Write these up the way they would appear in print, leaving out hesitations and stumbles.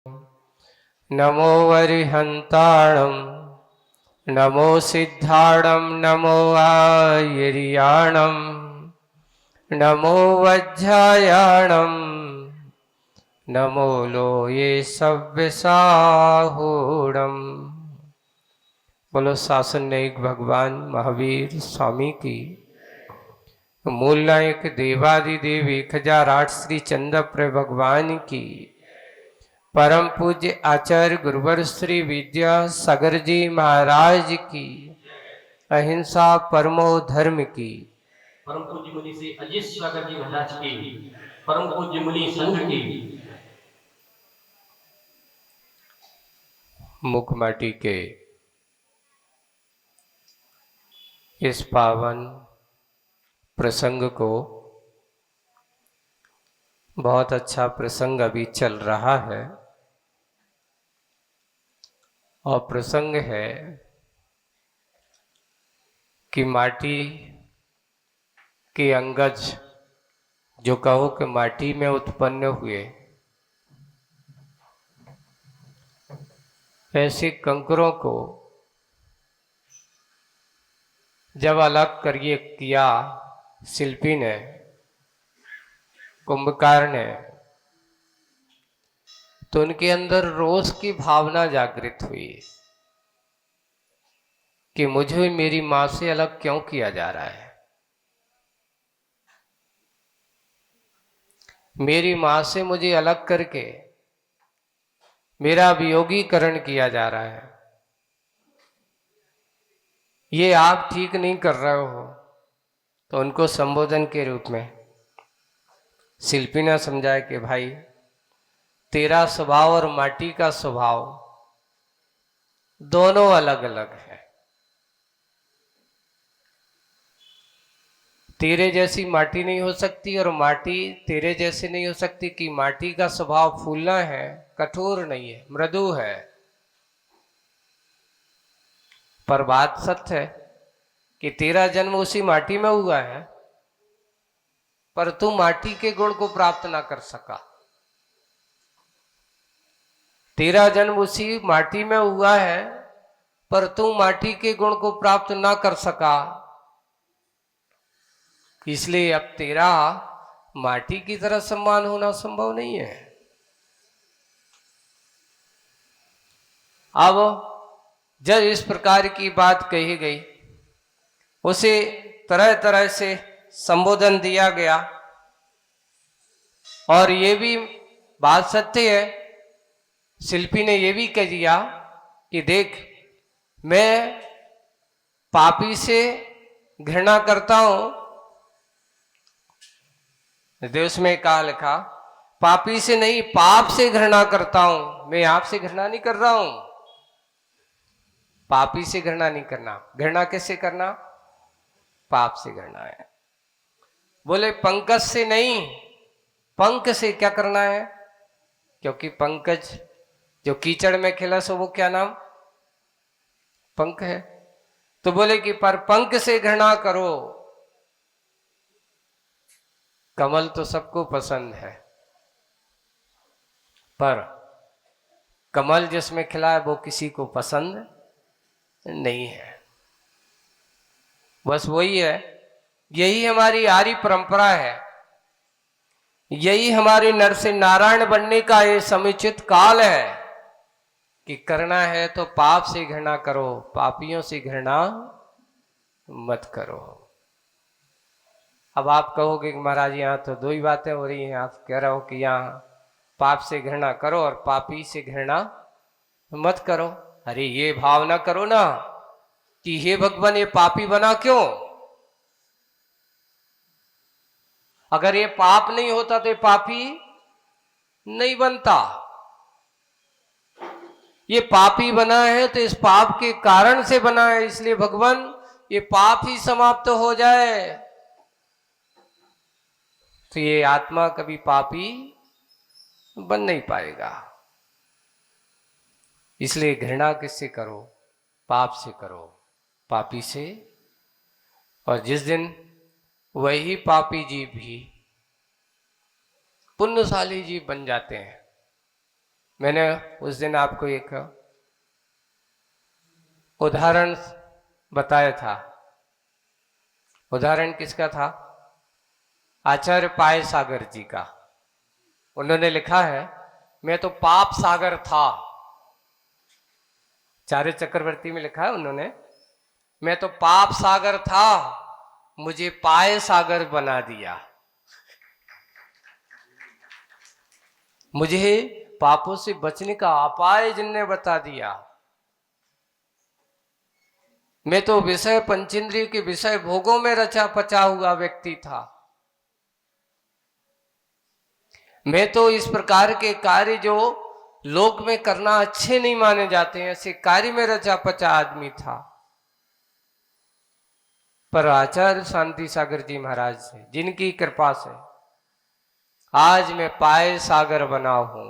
नमो वरिहन्ताणं नमो सिद्धाणं नमो आयर्याणं नमो वज्रायाणं नमो लोये सव्यसाहूणम्। बोलो शासन नायक भगवान महावीर स्वामी की, मूल नायक देवादिदेव 1008 श्री चंद्रप्र भगवान की, परम पूज्य आचार्य गुरुवर श्री विद्या सागर जी महाराज की, अहिंसा परमो धर्म की, परम पूज्य मुनि श्री अजीत सागर जी महाराज की, परम पूज्य मुनि संघ की, मुखमाटी के इस पावन प्रसंग को, बहुत अच्छा प्रसंग अभी चल रहा है और प्रसंग है कि माटी के अंगज, जो कहो कि माटी में उत्पन्न हुए, ऐसे कंकरों को जब अलग करिए किया शिल्पी ने, कुंभकार ने, तो उनके अंदर रोष की भावना जागृत हुई कि मुझे मेरी मां से अलग क्यों किया जा रहा है। मेरी मां से मुझे अलग करके मेरा वियोगीकरण किया जा रहा है। ये आप ठीक नहीं कर रहे हो। तो उनको संबोधन के रूप में शिल्पी ने समझाया कि भाई, तेरा स्वभाव और माटी का स्वभाव दोनों अलग अलग है। तेरे जैसी माटी नहीं हो सकती और माटी तेरे जैसे नहीं हो सकती। कि माटी का स्वभाव फूलना है, कठोर नहीं है, मृदु है। पर बात सत्य है कि तेरा जन्म उसी माटी में हुआ है, पर तू माटी के गुण को प्राप्त ना कर सका। तेरा जन्म उसी माटी में हुआ है, पर तू माटी के गुण को प्राप्त ना कर सका। इसलिए अब तेरा माटी की तरह सम्मान होना संभव नहीं है। अब जब इस प्रकार की बात कही गई, उसे तरह तरह से संबोधन दिया गया। और ये भी बात सत्य है, शिल्पी ने ये भी कह दिया कि देख, मैं पापी से घृणा करता हूं। देश में कहा लिखा, पापी से नहीं, पाप से घृणा करता हूं। मैं आपसे घृणा नहीं कर रहा हूं। पापी से घृणा नहीं करना। घृणा किससे करना? पाप से घृणा है। बोले पंकज से नहीं, पंख से क्या करना है? क्योंकि पंकज जो कीचड़ में खिला सो वो क्या नाम? पंख है। तो बोले कि पर पंख से घृणा करो। कमल तो सबको पसंद है, पर कमल जिसमें खिला है वो किसी को पसंद नहीं है। बस वही है। यही हमारी आर्य परंपरा है। यही हमारे नर से नारायण बनने का ये समुचित काल है कि करना है तो पाप से घृणा करो, पापियों से घृणा मत करो। अब आप कहोगे कि महाराज यहाँ तो दो ही बातें हो रही हैं। आप कह रहे हो कि यहाँ पाप से घृणा करो और पापी से घृणा मत करो। अरे ये भावना करो ना कि हे भगवान, ये पापी बना क्यों? अगर ये पाप नहीं होता तो ये पापी नहीं बनता। ये पापी बना है तो इस पाप के कारण से बना है। इसलिए भगवान, ये पाप ही समाप्त हो जाए तो ये आत्मा कभी पापी बन नहीं पाएगा। इसलिए घृणा किससे करो? पाप से करो, पापी से। और जिस दिन वही पापी जीव भी पुण्यशाली जीव बन जाते हैं, मैंने उस दिन आपको एक उदाहरण बताया था। उदाहरण किसका था? आचार्य पाय सागर जी का। उन्होंने लिखा है, मैं तो पाप सागर था। चार्य चक्रवर्ती में लिखा है उन्होंने, मैं तो पाप सागर था, मुझे पाय सागर बना दिया। मुझे पापों से बचने का उपाय जिनने बता दिया। मैं तो विषय पंचेंद्रिय के विषय भोगों में रचा पचा हुआ व्यक्ति था। मैं तो इस प्रकार के कार्य जो लोक में करना अच्छे नहीं माने जाते हैं, ऐसे कार्य में रचा पचा आदमी था। पर आचार्य शांति सागर जी महाराज से, जिनकी कृपा से आज मैं पाय सागर बना हूं।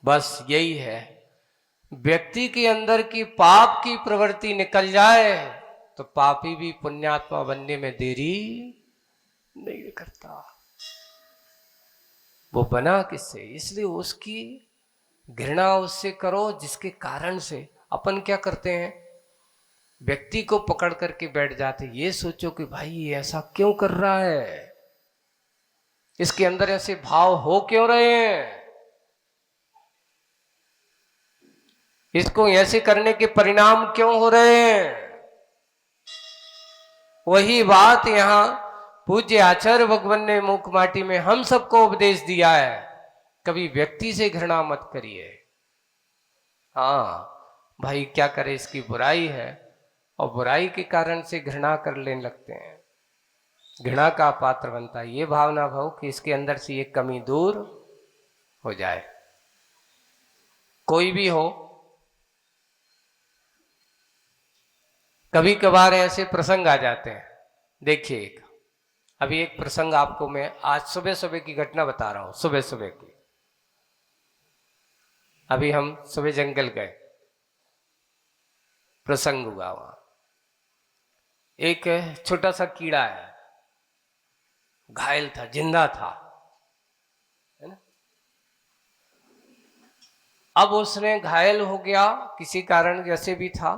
बस यही है, व्यक्ति के अंदर की पाप की प्रवृत्ति निकल जाए तो पापी भी पुण्यात्मा बनने में देरी नहीं करता। वो बना किससे? इसलिए उसकी घृणा उससे करो जिसके कारण से अपन क्या करते हैं, व्यक्ति को पकड़ करके बैठ जाते। ये सोचो कि भाई ये ऐसा क्यों कर रहा है, इसके अंदर ऐसे भाव हो क्यों रहे हैं, इसको ऐसे करने के परिणाम क्यों हो रहे हैं। वही बात यहां पूज्य आचार्य भगवान ने मुख माटी में हम सबको उपदेश दिया है, कभी व्यक्ति से घृणा मत करिए। हाँ भाई क्या करे, इसकी बुराई है और बुराई के कारण से घृणा कर लेने लगते हैं, घृणा का पात्र बनता है। ये भावना भाव कि इसके अंदर से ये कमी दूर हो जाए। कोई भी हो, कभी कभार ऐसे प्रसंग आ जाते हैं। देखिए अभी एक प्रसंग आपको मैं आज सुबह सुबह की घटना बता रहा हूं, सुबह सुबह की। अभी हम सुबह जंगल गए, प्रसंग हुआ वहां। एक छोटा सा कीड़ा है, घायल था, जिंदा था, है ना। अब उसने घायल हो गया किसी कारण, जैसे भी था,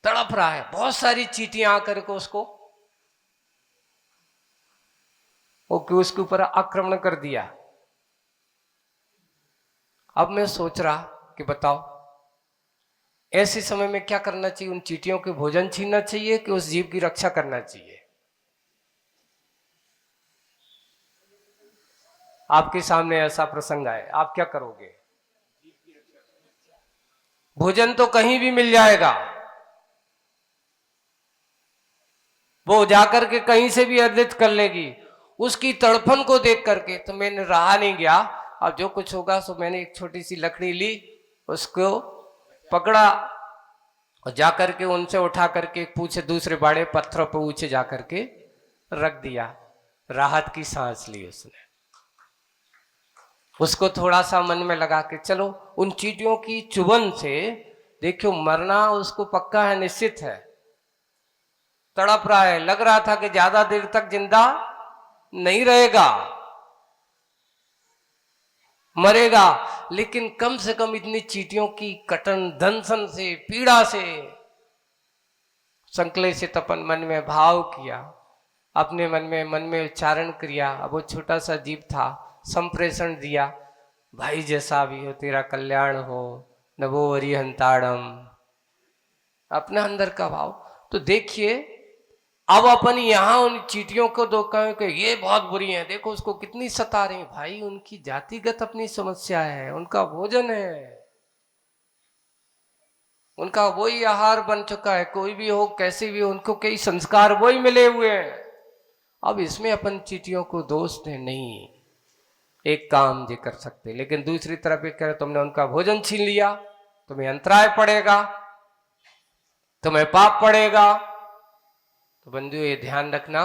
तड़प रहा है। बहुत सारी चींटियां आकर के उसके ऊपर आक्रमण कर दिया। अब मैं सोच रहा कि बताओ ऐसे समय में क्या करना चाहिए? उन चींटियों के भोजन छीनना चाहिए कि उस जीव की रक्षा करना चाहिए? आपके सामने ऐसा प्रसंग आए, आप क्या करोगे? भोजन तो कहीं भी मिल जाएगा, वो जाकर के कहीं से भी अर्जित कर लेगी। उसकी तड़फन को देख करके तो मैंने रहा नहीं गया। अब जो कुछ होगा सो मैंने एक छोटी सी लकड़ी ली, उसको पकड़ा और जाकर के उनसे उठा करके पूछे दूसरे बड़े पत्थरों पर ऊंचे जाकर के रख दिया। राहत की सांस ली उसने। उसको थोड़ा सा मन में लगा के चलो उन चींटियों की चुभन से देखो मरना उसको पक्का है, निश्चित है। तड़प रहा है, लग रहा था कि ज्यादा देर तक जिंदा नहीं रहेगा, मरेगा, लेकिन कम से कम इतनी चींटियों की कटन दंशन से, पीड़ा से संकलेशित अपन मन में भाव किया, अपने मन में उच्चारण किया। अब वो छोटा सा जीव था, संप्रेषण दिया, भाई जैसा भी हो तेरा कल्याण हो, नभो हरिहंताड़म, अपने अंदर का भाव। तो देखिए अब अपन यहां उन चींटियों को दो कहें कि ये बहुत बुरी हैं, देखो उसको कितनी सता रही। भाई उनकी जातिगत अपनी समस्या है, उनका भोजन है, उनका वही आहार बन चुका है, कोई भी हो कैसे भी हो, उनको कई संस्कार वही मिले हुए हैं। अब इसमें अपन चींटियों को दोष दे नहीं, एक काम जो कर सकते, लेकिन दूसरी तरफ एक कह तुमने उनका भोजन छीन लिया, तुम्हें अंतराय पड़ेगा, तुम्हें पाप पड़ेगा। तो बंधु ये ध्यान रखना,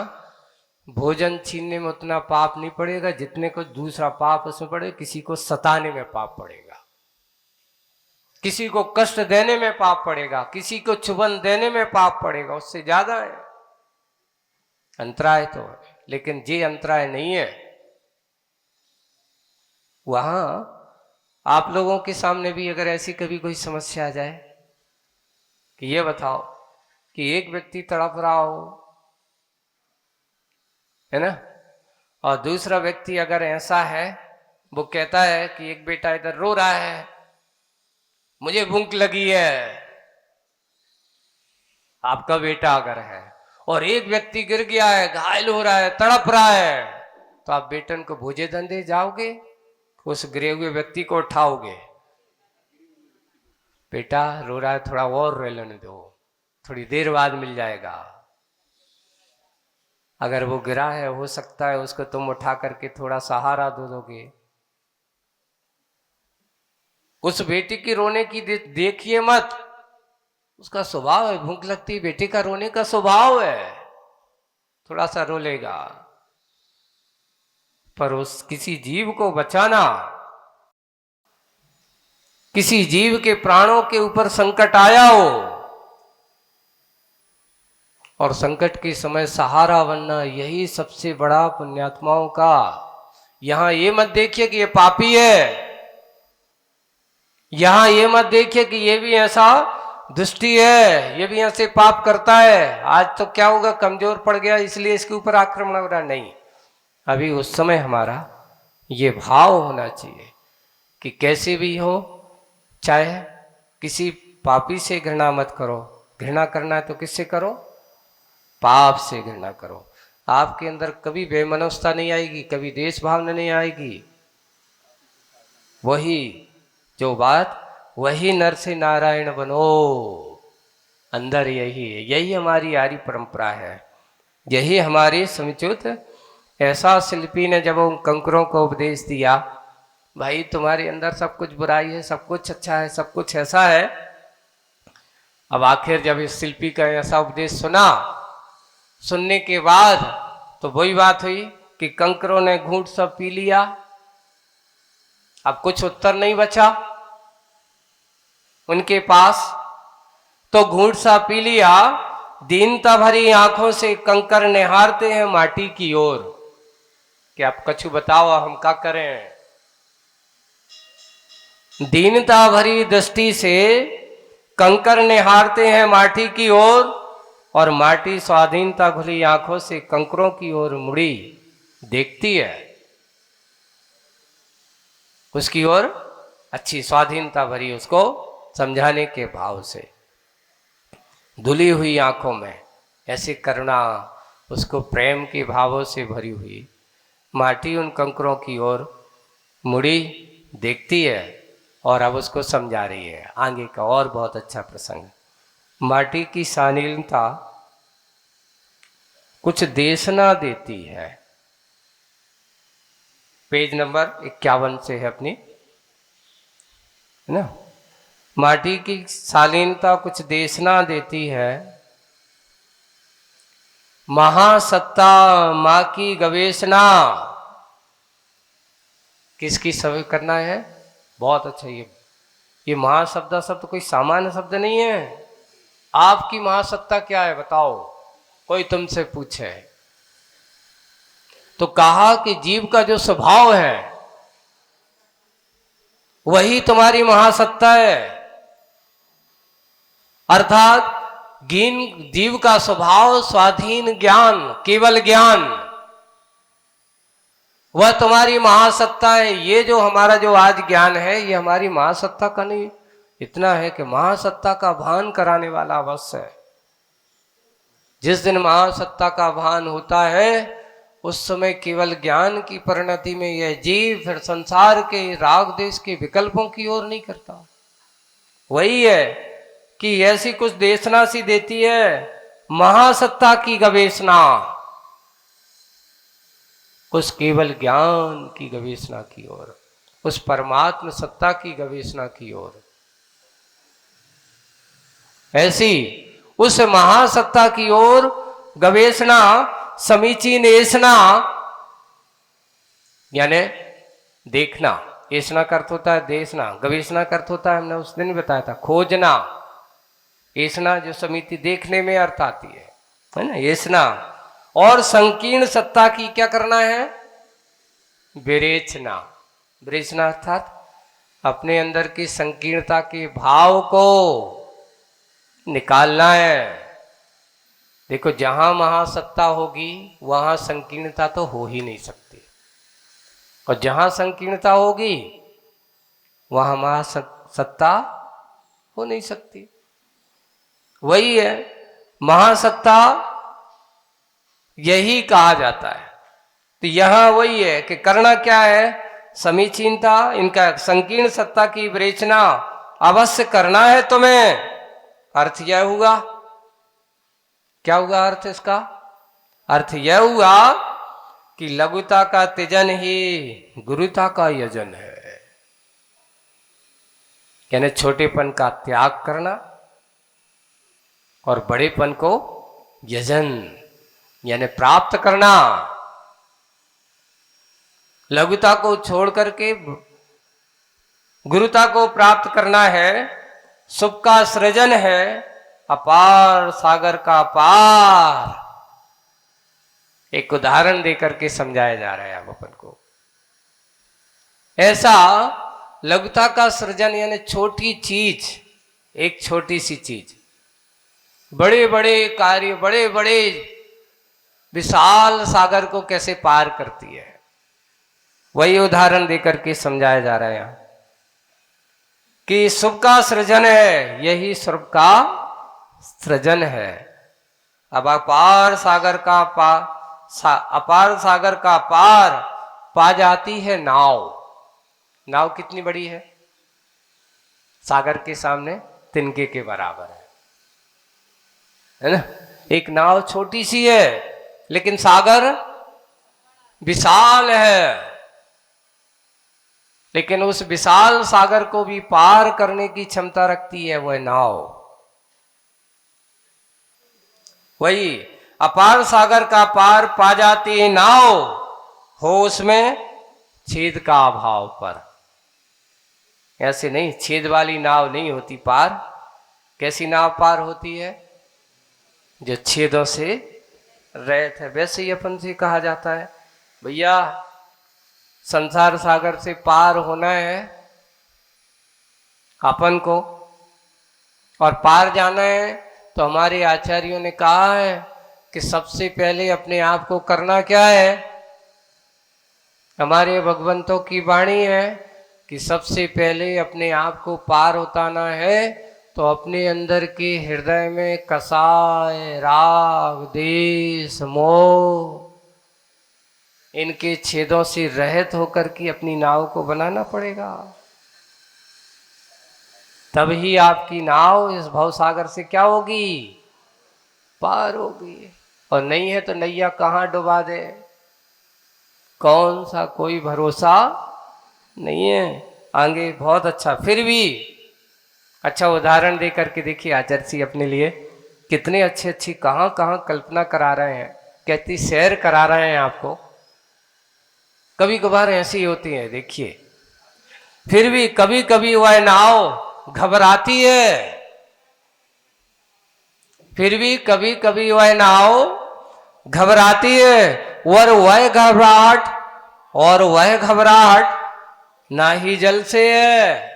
भोजन छीनने में उतना पाप नहीं पड़ेगा जितने को दूसरा पाप उसमें पड़े, किसी को सताने में पाप पड़ेगा, किसी को कष्ट देने में पाप पड़ेगा, किसी को चुभन देने में पाप पड़ेगा, उससे ज्यादा है अंतराय तो है। लेकिन ये अंतराय नहीं है, वहां आप लोगों के सामने भी अगर ऐसी कभी कोई समस्या आ जाए कि ये बताओ कि एक व्यक्ति तड़प रहा हो, है ना, और दूसरा व्यक्ति अगर ऐसा है, वो कहता है कि एक बेटा इधर रो रहा है, मुझे भूख लगी है, आपका बेटा अगर है, और एक व्यक्ति गिर गया है, घायल हो रहा है, तड़प रहा है, तो आप बेटन को भोजे धंधे जाओगे, उस गिरे हुए व्यक्ति को उठाओगे? बेटा रो रहा है, थोड़ा और रो लेने दो, थोड़ी देर बाद मिल जाएगा। अगर वो गिरा है, हो सकता है उसको तुम उठा करके थोड़ा सहारा दो दोगे। उस बेटी की रोने की देखिए मत, उसका स्वभाव है, भूख लगती बेटी का रोने का स्वभाव है, थोड़ा सा रो लेगा। पर उस किसी जीव को बचाना, किसी जीव के प्राणों के ऊपर संकट आया हो और संकट के समय सहारा बनना, यही सबसे बड़ा पुण्यात्माओं का। यहां ये मत देखिए कि ये पापी है, यहां ये मत देखिए कि ये भी ऐसा दुष्टी है, ये भी ऐसे पाप करता है, आज तो क्या होगा, कमजोर पड़ गया इसलिए इसके ऊपर आक्रमण हो रहा। नहीं, अभी उस समय हमारा ये भाव होना चाहिए कि कैसे भी हो, चाहे किसी पापी से घृणा मत करो। घृणा करना है तो किससे करो? पाप से घृणा करो। आपके अंदर कभी बेमनस्ता नहीं आएगी, कभी देश भावना नहीं आएगी। वही जो बात, वही नर से नारायण बनो, अंदर यही है। यही हमारी आर्य परंपरा है, यही हमारी समुचित। ऐसा शिल्पी ने जब उन कंकरों को उपदेश दिया, भाई तुम्हारे अंदर सब कुछ बुराई है, सब कुछ अच्छा है, सब कुछ ऐसा है। अब आखिर जब इस शिल्पी का ऐसा उपदेश सुना, सुनने के बाद तो वही बात हुई कि कंकरों ने घूंट सब पी लिया, अब कुछ उत्तर नहीं बचा उनके पास, तो घूंट सा पी लिया। दीनता भरी आंखों से कंकर निहारते हैं माटी की ओर कि आप कछु बताओ हम क्या करें। दीनता भरी दृष्टि से कंकर निहारते हैं माटी की ओर, और माटी स्वाधीनता भरी आंखों से कंकरों की ओर मुड़ी देखती है, उसकी ओर अच्छी स्वाधीनता भरी, उसको समझाने के भाव से, धुली हुई आंखों में ऐसी करुणा, उसको प्रेम के भावों से भरी हुई माटी उन कंकरों की ओर मुड़ी देखती है और अब उसको समझा रही है। आगे का और बहुत अच्छा प्रसंग, माटी की शालीनता कुछ देशना देती है। पेज नंबर 51 से है अपनी, है ना। माटी की शालीनता कुछ देशना देती है, महासत्ता माँ की गवेषणा। किसकी सेवा करना है? बहुत अच्छा, ये महाशब्द शब्द कोई सामान्य शब्द नहीं है। आपकी महासत्ता क्या है बताओ, कोई तुमसे पूछे तो कहा कि जीव का जो स्वभाव है वही तुम्हारी महासत्ता है। अर्थात जीव का स्वभाव स्वाधीन ज्ञान, केवल ज्ञान, वह तुम्हारी महासत्ता है। ये जो हमारा जो आज ज्ञान है, ये हमारी महासत्ता का नहीं, इतना है कि महासत्ता का भान कराने वाला अवश्य है। जिस दिन महासत्ता का भान होता है, उस समय केवल ज्ञान की परिणति में यह जीव फिर संसार के राग देश के विकल्पों की ओर नहीं करता। वही है कि ऐसी कुछ देशना सी देती है, महासत्ता की गवेषणा, उस केवल ज्ञान की गवेषणा की ओर, उस परमात्म सत्ता की गवेषणा की ओर। ऐसी उस महासत्ता की ओर गवेषणा, समीचीन ऐसना, यानी देखना। ऐसना का अर्थ होता है देखना, गवेषणा का अर्थ होता है, हमने उस दिन बताया था, खोजना। ऐसना जो समिति देखने में अर्थ आती है ना, ऐसना। और संकीर्ण सत्ता की क्या करना है? विवेचना, विरेचना अर्थात अपने अंदर की संकीर्णता के भाव को निकालना है। देखो, जहां महासत्ता होगी वहां संकीर्णता तो हो ही नहीं सकती, और जहां संकीर्णता होगी वहां महासत्ता हो नहीं सकती। वही है महासत्ता, यही कहा जाता है। तो यहां वही है कि करना क्या है, समीचीनता, इनका संकीर्ण सत्ता की विवेचना अवश्य करना है तुम्हें। अर्थ यह हुआ, क्या हुआ अर्थ इसका? अर्थ यह हुआ कि लघुता का त्यजन ही गुरुता का यजन है, यानी छोटेपन का त्याग करना और बड़ेपन को यजन यानी प्राप्त करना। लघुता को छोड़ करके गुरुता को प्राप्त करना है, सुख का सृजन है, अपार सागर का पार। एक उदाहरण देकर के समझाया जा रहा है आप अपन को। ऐसा लघुता का सृजन यानी छोटी चीज, एक छोटी सी चीज बड़े बड़े कार्य, बड़े बड़े विशाल सागर को कैसे पार करती है, वही उदाहरण देकर के समझाया जा रहा है यहां कि सुख का सृजन है, यही सुख का सृजन है। अब अपार सागर का अपार सागर का पार पा जाती है नाव। नाव कितनी बड़ी है? सागर के सामने तिनके के बराबर है ना। एक नाव छोटी सी है लेकिन सागर विशाल है, लेकिन उस विशाल सागर को भी पार करने की क्षमता रखती है वह नाव। वही अपार सागर का पार पा जाती है नाव, हो उसमें छेद का अभाव पर। ऐसे नहीं, छेद वाली नाव नहीं होती पार। कैसी नाव पार होती है? जो छेदों से रहित है। वैसे ही अपन से कहा जाता है, भैया संसार सागर से पार होना है अपन को और पार जाना है, तो हमारे आचार्यों ने कहा है कि सबसे पहले अपने आप को करना क्या है। हमारे भगवंतों की वाणी है कि सबसे पहले अपने आप को पार उतारना है तो अपने अंदर के हृदय में कसाय, राग, देश, मोह, इनके छेदों से रहित होकर के अपनी नाव को बनाना पड़ेगा। तब ही आपकी नाव इस भवसागर से क्या होगी? पार होगी। और नहीं है तो नैया कहाँ डुबा दे, कौन सा कोई भरोसा नहीं है। आगे बहुत अच्छा, फिर भी अच्छा उदाहरण दे करके देखिए आचार्य जी अपने लिए कितने अच्छी अच्छी कहाँ कहाँ कल्पना करा रहे हैं, कहती सैर करा रहे हैं आपको। कभी कभार ऐसी होती है, देखिए फिर भी कभी कभी वह नाव घबराती है, फिर भी कभी कभी वह नाव घबराती है। और वह घबराहट ना ही जल से है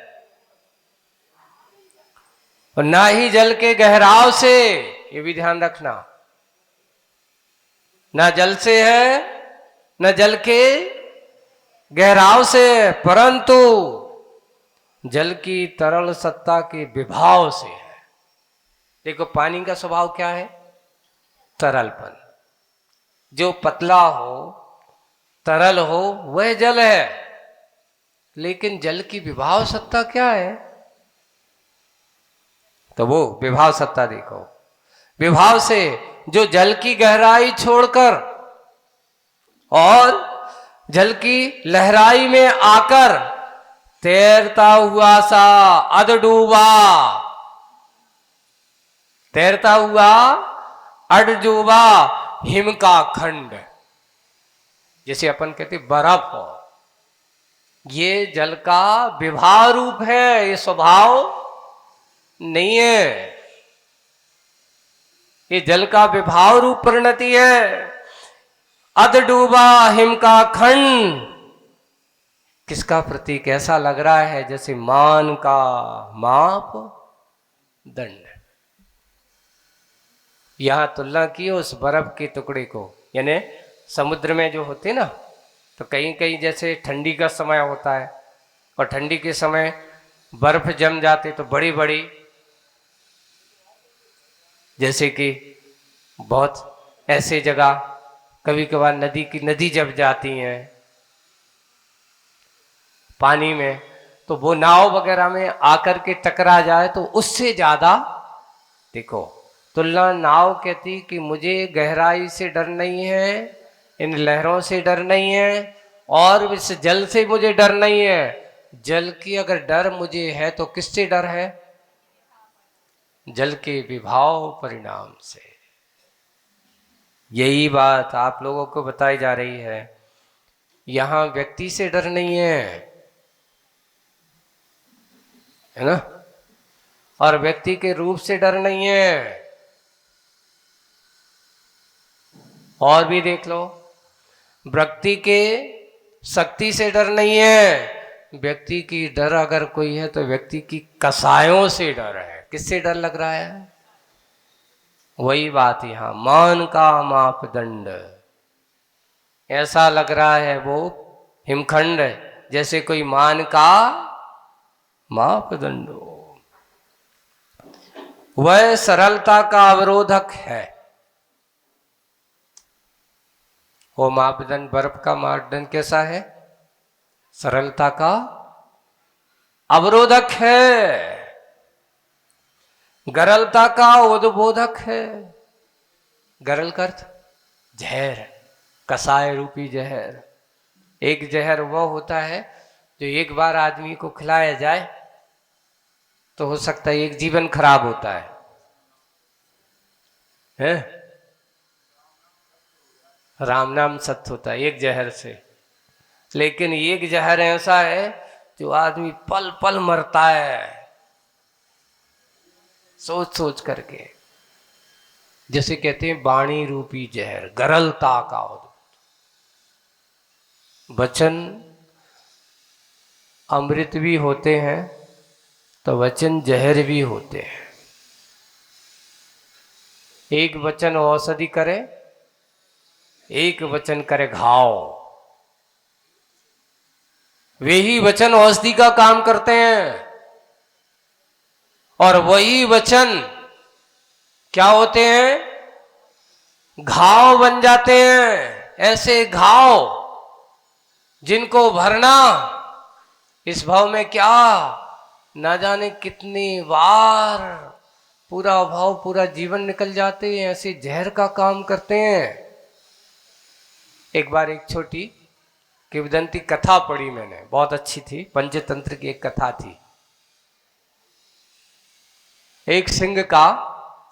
और ना ही जल के गहराव से, ये भी ध्यान रखना। ना जल से है न जल के गहराव से, परंतु जल की तरल सत्ता के विभाव से है। देखो पानी का स्वभाव क्या है? तरलपन। जो पतला हो, तरल हो, वह जल है। लेकिन जल की विभाव सत्ता क्या है? तो वो विभाव सत्ता देखो। विभाव से जो जल की गहराई छोड़कर और जल की लहराई में आकर तैरता हुआ सा अधडूबा, तैरता हुआ अधडूबा हिम का खंड, जैसे अपन कहते बर्फ हो, ये जल का विभाव रूप है, ये स्वभाव नहीं है। ये जल का विभाव रूप परिणति है। अध डूबा हिम का खंड किसका प्रतीक? ऐसा लग रहा है जैसे मान का माप दंड। यहां तुलना की उस बर्फ के टुकड़े को, यानी समुद्र में जो होते ना, तो कहीं कहीं जैसे ठंडी का समय होता है और ठंडी के समय बर्फ जम जाते तो बड़ी बड़ी, जैसे कि बहुत ऐसे जगह कभी कभार नदी जब जाती हैं पानी में, तो वो नाव वगैरह में आकर के टकरा जाए तो उससे ज्यादा, देखो तुलना नाव कहती कि मुझे गहराई से डर नहीं है, इन लहरों से डर नहीं है, और इस जल से मुझे डर नहीं है। जल की अगर डर मुझे है तो किससे डर है? जल के विभाव परिणाम से। यही बात आप लोगों को बताई जा रही है। यहां व्यक्ति से डर नहीं है ना, और व्यक्ति के रूप से डर नहीं है। और भी देख लो, व्यक्ति के शक्ति से डर नहीं है। व्यक्ति की डर अगर कोई है तो व्यक्ति की कसायों से डर है। किससे डर लग रहा है? वही बात यहां, मान का मापदंड। ऐसा लग रहा है वो हिमखंड जैसे कोई मान का मापदंड हो। वह सरलता का अवरोधक है। वो मापदंड, बर्फ का मापदंड कैसा है? सरलता का अवरोधक है, गरलता का उद्बोधक है। गरल का अर्थ जहर, कसाय रूपी जहर। एक जहर वह होता है जो एक बार आदमी को खिलाया जाए तो हो सकता है एक जीवन खराब होता है? राम नाम सत्य होता है एक जहर से। लेकिन एक जहर ऐसा है जो आदमी पल पल मरता है सोच सोच करके, जैसे कहते हैं वाणी रूपी जहर, गरलता का वचन अमृत भी होते हैं तो वचन जहर भी होते हैं। एक वचन औषधि करे, एक वचन करे घाव। वे ही वचन औषधि का काम करते हैं और वही वचन क्या होते हैं? घाव बन जाते हैं। ऐसे घाव जिनको भरना इस भाव में क्या ना जाने कितनी बार पूरा भाव, पूरा जीवन निकल जाते हैं। ऐसे जहर का काम करते हैं। एक बार एक छोटी किंवदंती कथा पढ़ी मैंने, बहुत अच्छी थी। पंचतंत्र की एक कथा थी। एक सिंह का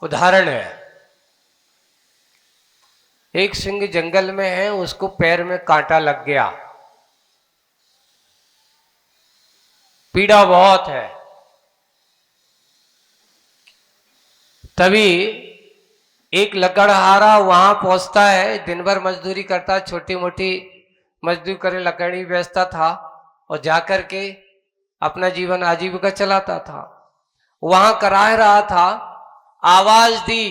उदाहरण है। एक सिंह जंगल में है, उसको पैर में कांटा लग गया, पीड़ा बहुत है। तभी एक लकड़हारा वहां पहुंचता है, दिन भर मजदूरी करता, छोटी मोटी मजदूरी करे, लकड़ी बेचता था और जाकर के अपना जीवन आजीविका चलाता था। वहां कराह रहा था, आवाज दी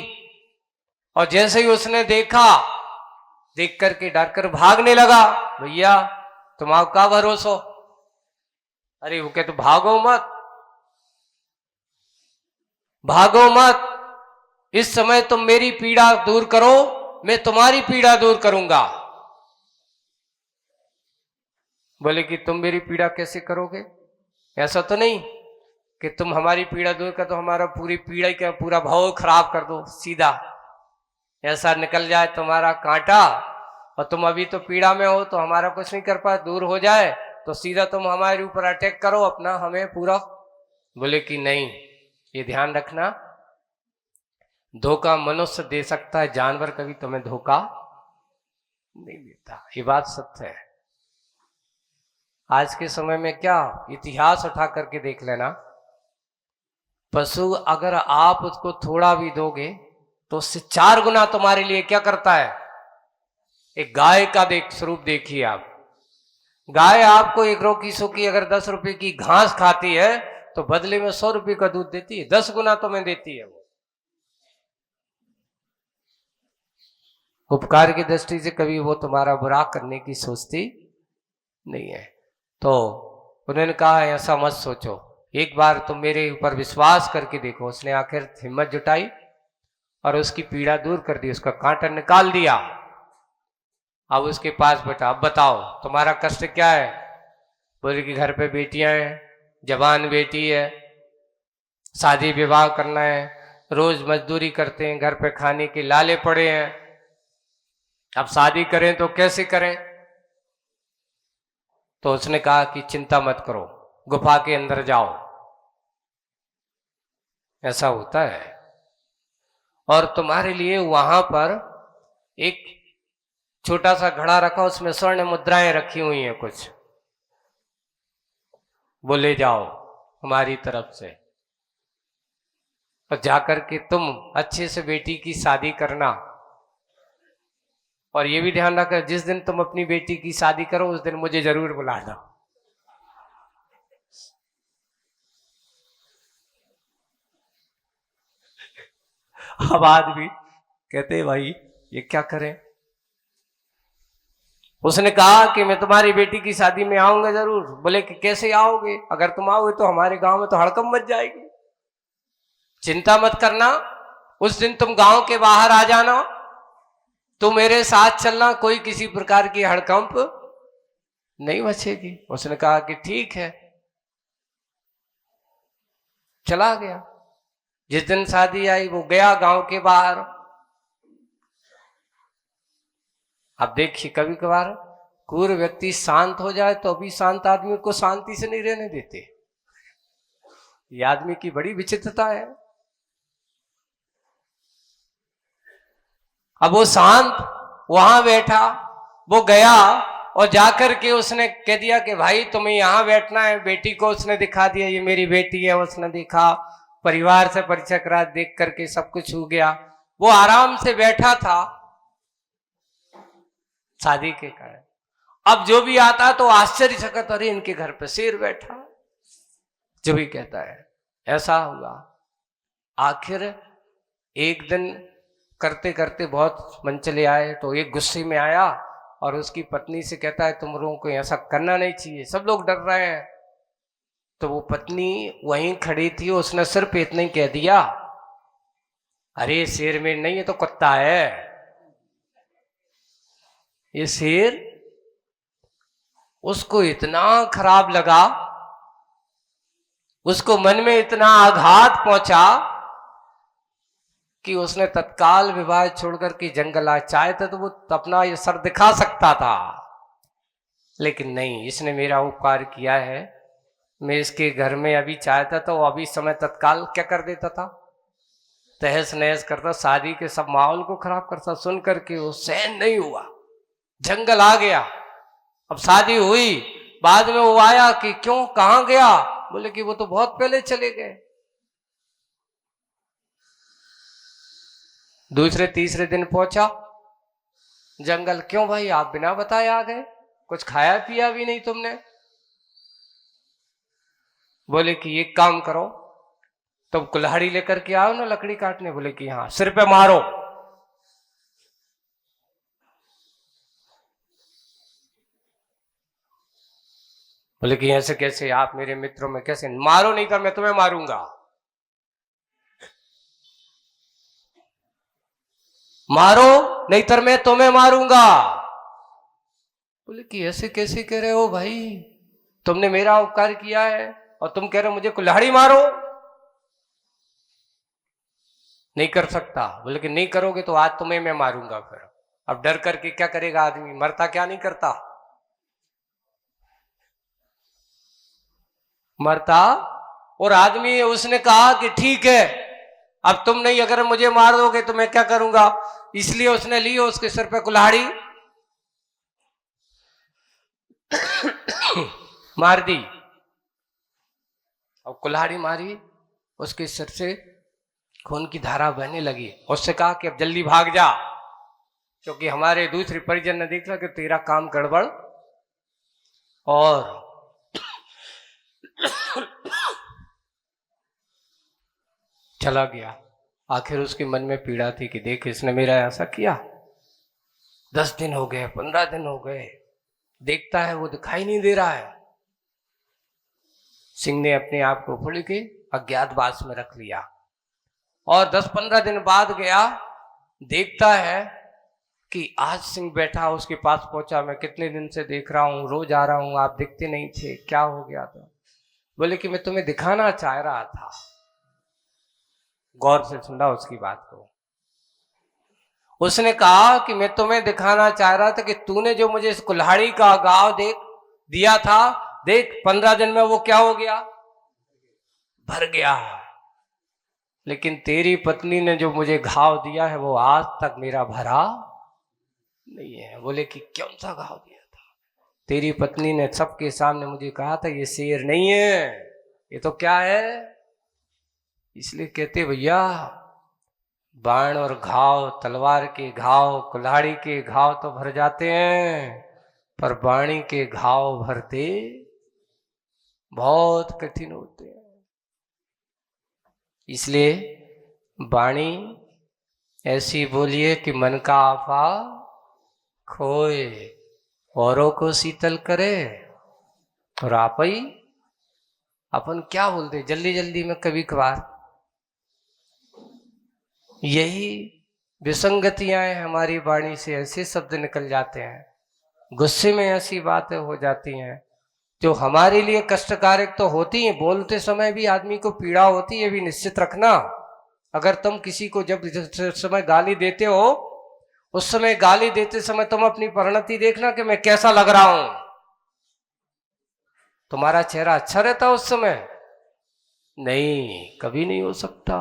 और जैसे ही उसने देखा, देख करके डर कर भागने लगा। भैया तुम्हारा क्या भरोसा? अरे वो कहते भागो मत, भागो मत, इस समय तुम मेरी पीड़ा दूर करो, मैं तुम्हारी पीड़ा दूर करूंगा। बोले कि तुम मेरी पीड़ा कैसे करोगे? ऐसा तो नहीं कि तुम हमारी पीड़ा दूर कर दो, हमारा पूरी पीड़ा का पूरा भाव खराब कर दो, सीधा ऐसा निकल जाए तुम्हारा कांटा और तुम अभी तो पीड़ा में हो तो हमारा कुछ नहीं कर पाए, दूर हो जाए तो सीधा तुम हमारे ऊपर अटैक करो अपना, हमें पूरा। बोले कि नहीं, ये ध्यान रखना, धोखा मनुष्य दे सकता है, जानवर कभी तुम्हें धोखा नहीं देता। ये बात सत्य है। आज के समय में क्या इतिहास उठा करके देख लेना, पशु अगर आप उसको थोड़ा भी दोगे तो उससे 4 गुना तुम्हारे लिए क्या करता है। एक गाय का स्वरूप देखिए आप, गाय आपको 1 सौ की अगर 10 रुपए की घास खाती है तो बदले में 100 रुपए का दूध देती है, 10 गुना तुम्हें देती है वो। उपकार की दृष्टि से कभी वो तुम्हारा बुरा करने की सोचती नहीं है। तो उन्होंने कहा ऐसा मत सोचो, एक बार तुम मेरे ऊपर विश्वास करके देखो। उसने आखिर हिम्मत जुटाई और उसकी पीड़ा दूर कर दी, उसका कांटा निकाल दिया। अब उसके पास बैठा, अब बताओ तुम्हारा कष्ट क्या है? बोले कि घर पे बेटियां हैं, जवान बेटी है, शादी विवाह करना है, रोज मजदूरी करते हैं, घर पे खाने के लाले पड़े हैं, अब शादी करें तो कैसे करें? तो उसने कहा कि चिंता मत करो, गुफा के अंदर जाओ। ऐसा होता है। और तुम्हारे लिए वहां पर एक छोटा सा घड़ा रखा, उसमें स्वर्ण मुद्राएं रखी हुई हैं कुछ, वो ले जाओ हमारी तरफ से, और जाकर के तुम अच्छे से बेटी की शादी करना। और ये भी ध्यान रखना, जिस दिन तुम अपनी बेटी की शादी करो उस दिन मुझे जरूर बुलाना। अब आदमी कहते भाई ये क्या करें? उसने कहा कि मैं तुम्हारी बेटी की शादी में आऊंगा जरूर। बोले कि कैसे आओगे? अगर तुम आओगे तो हमारे गांव में तो हड़कंप मच जाएगी। चिंता मत करना, उस दिन तुम गांव के बाहर आ जाना, तुम मेरे साथ चलना, कोई किसी प्रकार की हड़कंप नहीं मचेगी। उसने कहा कि ठीक है, चला गया। जिस दिन शादी आई वो गया गांव के बाहर। अब देखिए कभी कभार क्रूर व्यक्ति शांत हो जाए तो अभी शांत आदमी को शांति से नहीं रहने देते। ये आदमी की बड़ी विचित्रता है। अब वो शांत वहां बैठा, वो गया और जाकर के उसने कह दिया कि भाई तुम्हें यहां बैठना है। बेटी को उसने दिखा दिया, ये मेरी बेटी है। उसने देखा, परिवार से परिचय करा, देख करके सब कुछ हो गया। वो आराम से बैठा था शादी के कारण। अब जो भी आता तो आश्चर्य चकित, अरे इनके घर पे शेर बैठा। जो भी कहता है ऐसा हुआ। आखिर एक दिन करते करते बहुत मन चले आए तो एक गुस्से में आया और उसकी पत्नी से कहता है तुम लोगों को ऐसा करना नहीं चाहिए, सब लोग डर रहे हैं। तो वो पत्नी वहीं खड़ी थी, उसने सिर्फ इतना ही कह दिया, अरे शेर में नहीं, ये तो कुत्ता है। ये शेर। उसको इतना खराब लगा, उसको मन में इतना आघात पहुंचा कि उसने तत्काल विवाह छोड़कर के जंगल आ। चाहता तो वो अपना ये सर दिखा सकता था, लेकिन नहीं, इसने मेरा उपकार किया है, मैं इसके घर में अभी चाहता तो अभी समय तत्काल क्या कर देता था, तहस नहस करता, शादी के सब माहौल को खराब करता। सुन करके वो सहन नहीं हुआ, जंगल आ गया। अब शादी हुई, बाद में वो आया कि क्यों, कहां गया? बोले कि वो तो बहुत पहले चले गए। दूसरे तीसरे दिन पहुंचा जंगल, क्यों भाई आप बिना बताए आ गए, कुछ खाया पिया भी नहीं तुमने? बोले कि एक काम करो, तुम कुल्हाड़ी लेकर के आओ ना लकड़ी काटने। बोले कि हाँ। सिर पे मारो। बोले कि ऐसे कैसे, आप मेरे मित्रों में कैसे? मारो नहीं तो मैं तुम्हें मारूंगा। मारो नहीं तो मैं तुम्हें मारूंगा। बोले कि ऐसे कैसे कह रहे हो भाई, तुमने मेरा उपकार किया है और तुम कह रहे हो मुझे कुल्हाड़ी मारो। नहीं कर सकता। बोले कि नहीं करोगे तो आज तुम्हें मैं मारूंगा। फिर अब डर करके क्या करेगा आदमी, मरता क्या नहीं करता, मरता। और आदमी उसने कहा कि ठीक है, अब तुम नहीं, अगर मुझे मार दोगे तो मैं क्या करूंगा। इसलिए उसने ली उसके सिर पे कुल्हाड़ी मार दी। अब कुल्हाड़ी मारी, उसके सिर से खून की धारा बहने लगी। उससे कहा कि अब जल्दी भाग जा, क्योंकि हमारे दूसरे परिजन ने देखा कि तेरा काम गड़बड़ और चला गया। आखिर उसके मन में पीड़ा थी कि देख इसने मेरा ऐसा किया, 10 दिन हो गए, 15 दिन हो गए, देखता है वो दिखाई नहीं दे रहा है। सिंह ने अपने आप को फुल के अज्ञातवास में रख लिया और 10-15 दिन बाद गया, देखता है कि आज सिंह बैठा उसके पास पहुंचा, मैं कितने दिन से देख रहा हूं, रोज आ रहा हूं, आप दिखते नहीं थे, क्या हो गया था? बोले कि मैं तुम्हें दिखाना चाह रहा था। गौर से सुना उसकी बात को। उसने कहा कि मैं तुम्हें दिखाना चाह रहा था कि तूने जो मुझे इस कुल्हाड़ी का घाव देख दिया था, देख 15 दिन में वो क्या हो गया, भर गया। लेकिन तेरी पत्नी ने जो मुझे घाव दिया है वो आज तक मेरा भरा नहीं है। बोले कि कौन सा घाव दिया था? तेरी पत्नी ने सबके सामने मुझे कहा था ये शेर नहीं है, ये तो क्या है? इसलिए कहते भैया, बाण और घाव, तलवार के घाव, कुल्हाड़ी के घाव तो भर जाते हैं, पर वाणी के घाव भरते बहुत कठिन होते हैं। इसलिए वाणी ऐसी बोलिए कि मन का आफा खोए, औरों को शीतल करे और आप ही अपन क्या बोलते जल्दी जल्दी में, कभी कभार यही विसंगतियां हैं हमारी वाणी से, ऐसे शब्द निकल जाते हैं, गुस्से में ऐसी बातें हो जाती हैं जो हमारे लिए कष्टकारक तो होती हैं। बोलते समय भी आदमी को पीड़ा होती है, भी निश्चित रखना। अगर तुम किसी को जब समय गाली देते हो, उस समय गाली देते समय तुम अपनी परिणति देखना कि मैं कैसा लग रहा हूं। तुम्हारा चेहरा अच्छा रहता उस समय? नहीं, कभी नहीं हो सकता।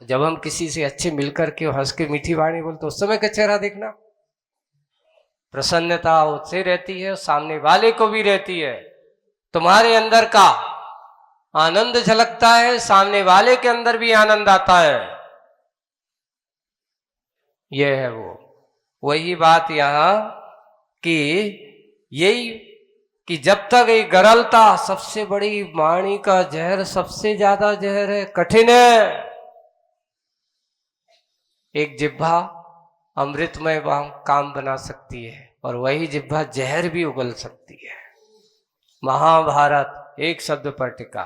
जब हम किसी से अच्छे मिलकर के हंस के मीठी वाणी बोलते उस समय का चेहरा देखना, प्रसन्नता उससे रहती है, सामने वाले को भी रहती है। तुम्हारे अंदर का आनंद झलकता है, सामने वाले के अंदर भी आनंद आता है। यह है वही बात यहां कि यही कि जब तक ये गरलता, सबसे बड़ी वाणी का जहर, सबसे ज्यादा जहर है, कठिन है। एक जिह्वा अमृतमय काम बना सकती है और वही जिह्वा जहर भी उगल सकती है। महाभारत एक शब्द पर टिका,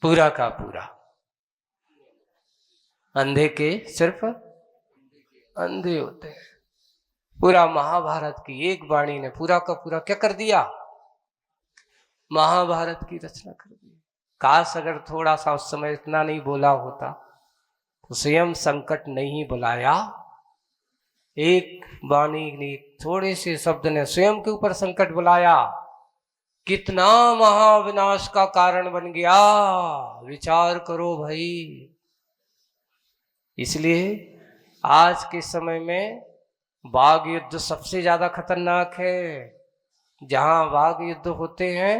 पूरा का पूरा। अंधे के सिर्फ अंधे होते हैं। पूरा महाभारत की एक वाणी ने पूरा का पूरा क्या कर दिया? महाभारत की रचना कर दी। काश अगर थोड़ा सा उस समय इतना नहीं बोला होता तो स्वयं संकट नहीं बुलाया। एक वाणी ने, थोड़े से शब्द ने स्वयं के ऊपर संकट बुलाया, कितना महाविनाश का कारण बन गया। विचार करो भाई। इसलिए आज के समय में वाग युद्ध सबसे ज्यादा खतरनाक है। जहां वाग युद्ध होते हैं,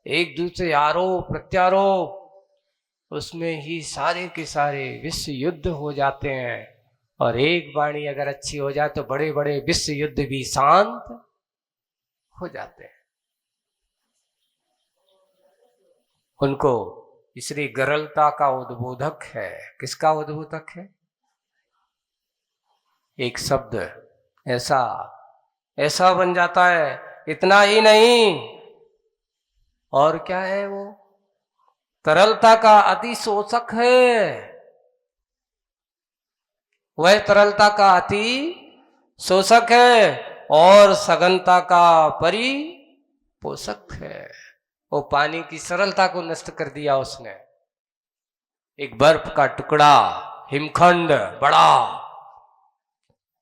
एक दूसरे आरोप प्रत्यारोप, उसमें ही सारे के सारे विश्व युद्ध हो जाते हैं। और एक वाणी अगर अच्छी हो जाए तो बड़े बड़े विश्व युद्ध भी शांत हो जाते हैं। उनको इसलिए गरलता का उद्बोधक है। किसका उद्बोधक है? एक शब्द ऐसा ऐसा बन जाता है। इतना ही नहीं, और क्या है वो? तरलता का अति शोषक है। वह तरलता का अति शोषक है और सघनता का परिपोषक है। वो पानी की सरलता को नष्ट कर दिया उसने। एक बर्फ का टुकड़ा, हिमखंड बड़ा,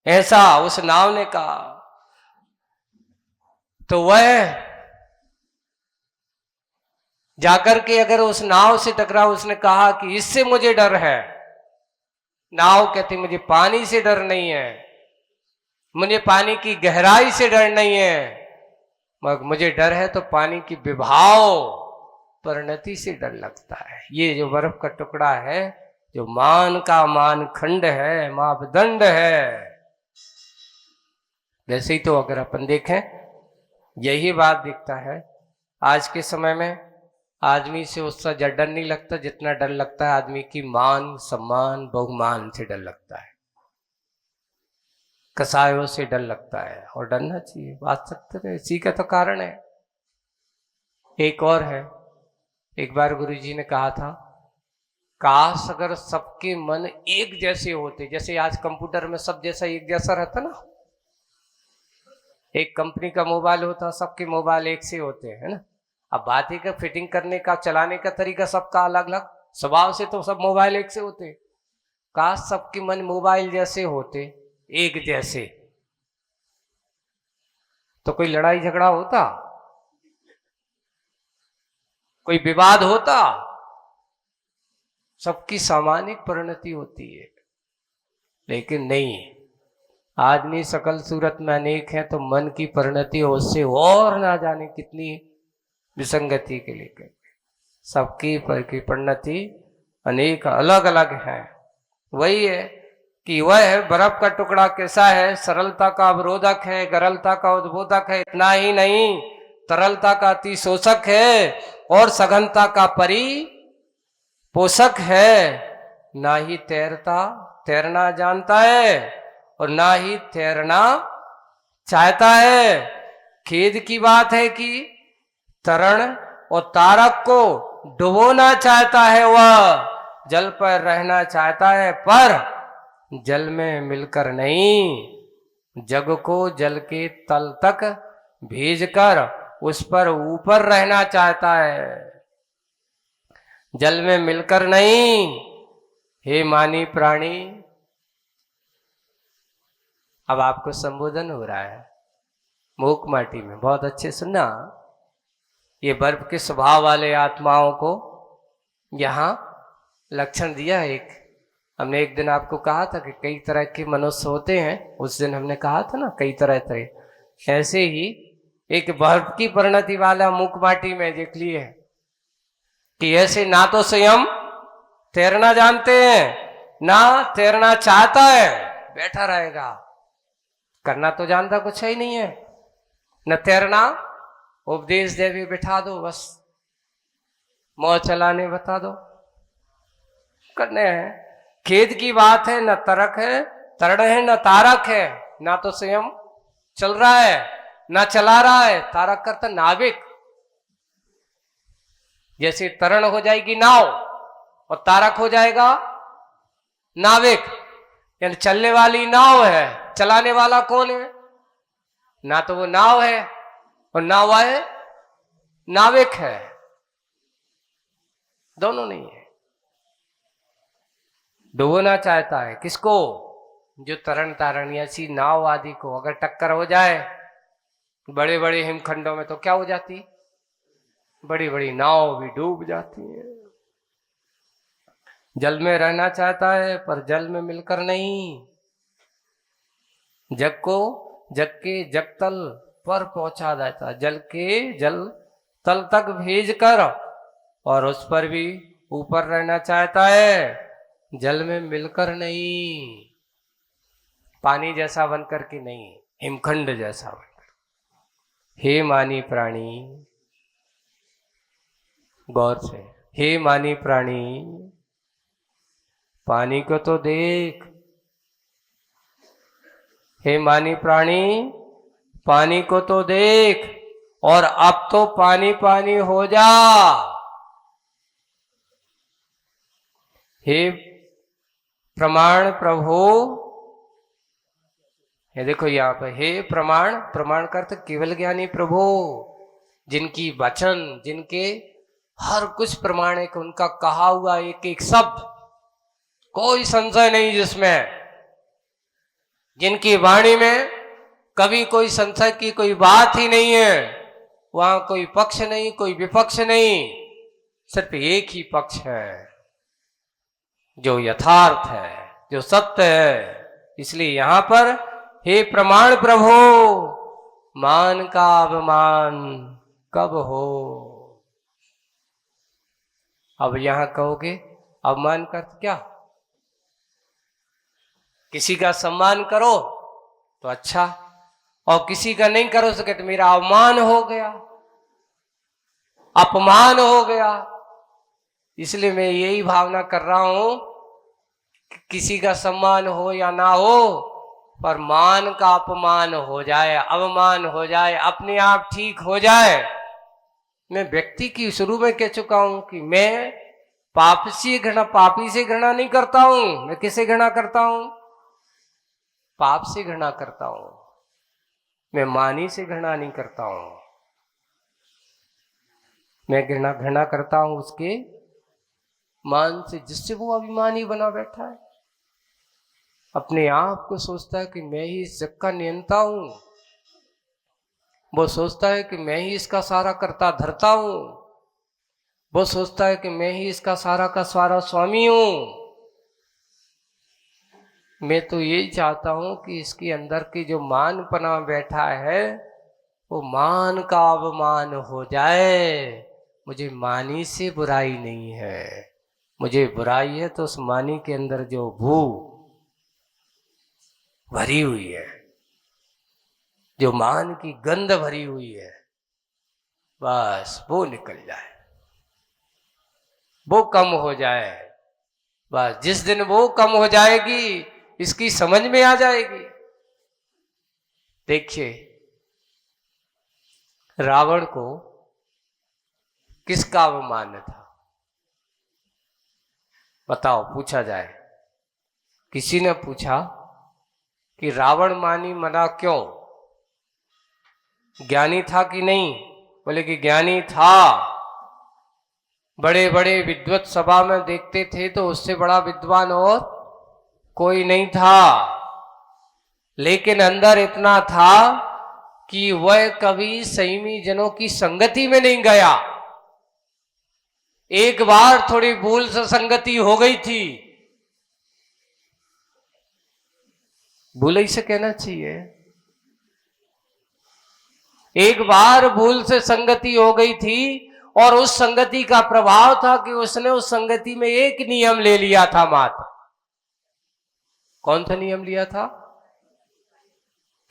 ऐसा उस नाव ने कहा, तो वह जाकर के अगर उस नाव से टकरा, उसने कहा कि इससे मुझे डर है। नाव कहती मुझे पानी से डर नहीं है, मुझे पानी की गहराई से डर नहीं है, मगर मुझे डर है तो पानी की विभाव परिणति से डर लगता है। ये जो बर्फ का टुकड़ा है, जो मान का मानखंड है, मापदंड है। वैसे ही तो अगर अपन देखें यही बात दिखता है आज के समय में। आदमी से उसका डर नहीं लगता जितना डर लगता है आदमी की मान सम्मान बहुमान से डर लगता है, कसायों से डर लगता है, और डरना चाहिए। बात सकते हैं, इसी का तो कारण है। एक और है, एक बार गुरुजी ने कहा था, काश अगर सबके मन एक जैसे होते, जैसे आज कंप्यूटर में सब जैसा एक जैसा रहता ना, एक कंपनी का मोबाइल होता, सबके मोबाइल एक से होते हैं, है ना। अब बात ही का फिटिंग करने का, चलाने का तरीका सबका अलग अलग, स्वभाव से तो सब मोबाइल एक से होते। काश सबके मन मोबाइल जैसे होते, एक जैसे, तो कोई लड़ाई झगड़ा होता, कोई विवाद होता? सबकी सामान्य परिणति होती है। लेकिन नहीं, आदमी सकल सूरत में अनेक है, तो मन की परिणति उससे और ना जाने कितनी विसंगति के लिए सबकी परिणति अनेक अलग अलग है। वही है कि वह बर्फ का टुकड़ा कैसा है, सरलता का अवरोधक है, गरलता का उद्बोधक है। इतना ही नहीं, तरलता का अति शोषक है और सघनता का परिपोषक है। ना ही तैरना जानता है और ना ही तैरना चाहता है। खेद की बात है कि तरण और तारक को डुबोना चाहता है, वह जल पर रहना चाहता है, पर जल में मिलकर नहीं। जग को जल के तल तक भेजकर उस पर ऊपर रहना चाहता है, जल में मिलकर नहीं। हे मानी प्राणी, अब आपको संबोधन हो रहा है मूक माटी में, बहुत अच्छे सुनना। ये बर्फ के स्वभाव वाले आत्माओं को यहाँ लक्षण दिया है। एक हमने एक दिन आपको कहा था कि कई तरह के मनुष्य होते हैं, उस दिन हमने कहा था ना कई तरह। ऐसे ही एक बर्फ की परिणति वाला मूक माटी में देख लिए है कि ऐसे ना तो स्वयं तैरना जानते हैं, ना तैरना चाहता है, बैठा रहेगा, करना तो जानता कुछ ही नहीं है। न तैरना, उपदेश दे भी बिठा दो, बस मोह चलाने बता दो, करने हैं। खेद की बात है, न तरक है, तरण है, न तारक है। ना तो स्वयं चल रहा है, ना चला रहा है। तारक करता नाविक। जैसे तरण हो जाएगी नाव और तारक हो जाएगा नाविक, यानी चलने वाली नाव है, चलाने वाला कौन है? ना तो वो नाव है और ना वह नाविक है, दोनों नहीं है। डुबोना चाहता है किसको? जो तरण तारण ऐसी नाव आदि को अगर टक्कर हो जाए बड़े बड़े हिमखंडों में, तो क्या हो जाती? बड़ी बड़ी नाव भी डूब जाती है। जल में रहना चाहता है पर जल में मिलकर नहीं। जग को जग के जग तल पर पहुंचा देता, जल के जल तल तक भेज कर, और उस पर भी ऊपर रहना चाहता है, जल में मिलकर नहीं। पानी जैसा बनकर के नहीं, हिमखंड जैसा बनकर। हे मानी प्राणी, गौर से, हे मानी प्राणी, पानी को तो देख। हे मानी प्राणी, पानी को तो देख, और अब तो पानी पानी हो जा। हे प्रमाण प्रभु, ये देखो यहां पर हे प्रमाण, प्रमाण का अर्थ केवल ज्ञानी प्रभु, जिनकी वचन, जिनके हर कुछ प्रमाणिक, उनका कहा हुआ एक एक शब्द कोई संशय नहीं जिसमें, जिनकी वाणी में कभी कोई संशय की कोई बात ही नहीं है। वहां कोई पक्ष नहीं, कोई विपक्ष नहीं, सिर्फ एक ही पक्ष है जो यथार्थ है, जो सत्य है। इसलिए यहां पर हे प्रमाण प्रभु, मान का अवमान कब हो? अब यहां कहोगे अवमान का अर्थ क्या? किसी का सम्मान करो तो अच्छा, और किसी का नहीं करो सके तो मेरा अवमान हो गया, अपमान हो गया। इसलिए मैं यही भावना कर रहा हूं कि किसी का सम्मान हो या ना हो, पर मान का अपमान हो जाए, अवमान हो जाए, अपने आप ठीक हो जाए। मैं व्यक्ति की शुरू में कह चुका हूं कि मैं पापी से घृणा नहीं करता हूं। मैं किसे घृणा करता हूं? पाप से घृणा करता हूं। मैं मानी से घृणा नहीं करता हूं। मैं घृणा करता हूं उसके मान से, जिससे वो अभिमानी बना बैठा है, अपने आप को सोचता है कि मैं ही इस जग का नियंता हूं। वो सोचता है कि मैं ही इसका सारा करता धरता हूं। वो सोचता है कि मैं ही इसका सारा का सारा स्वामी हूं। मैं तो यही चाहता हूं कि इसके अंदर की जो मान पना बैठा है वो मान का अवमान हो जाए। मुझे मानी से बुराई नहीं है, मुझे बुराई है तो उस मानी के अंदर जो भू भरी हुई है, जो मान की गंध भरी हुई है, बस वो निकल जाए, वो कम हो जाए। बस जिस दिन वो कम हो जाएगी इसकी समझ में आ जाएगी। देखिए, रावण को किसका अवमान था? बताओ, पूछा जाए। किसी ने पूछा कि रावण मानी मना क्यों? ज्ञानी था कि नहीं? बोले कि ज्ञानी था। बड़े बड़े विद्वत सभा में देखते थे तो उससे बड़ा विद्वान और कोई नहीं था, लेकिन अंदर इतना था कि वह कभी संयमी जनों की संगति में नहीं गया। एक बार थोड़ी भूल से संगति हो गई थी, भूल ही से कहना चाहिए, एक बार भूल से संगति हो गई थी और उस संगति का प्रभाव था कि उसने उस संगति में एक नियम ले लिया था मात्र। कौन सा नियम लिया था?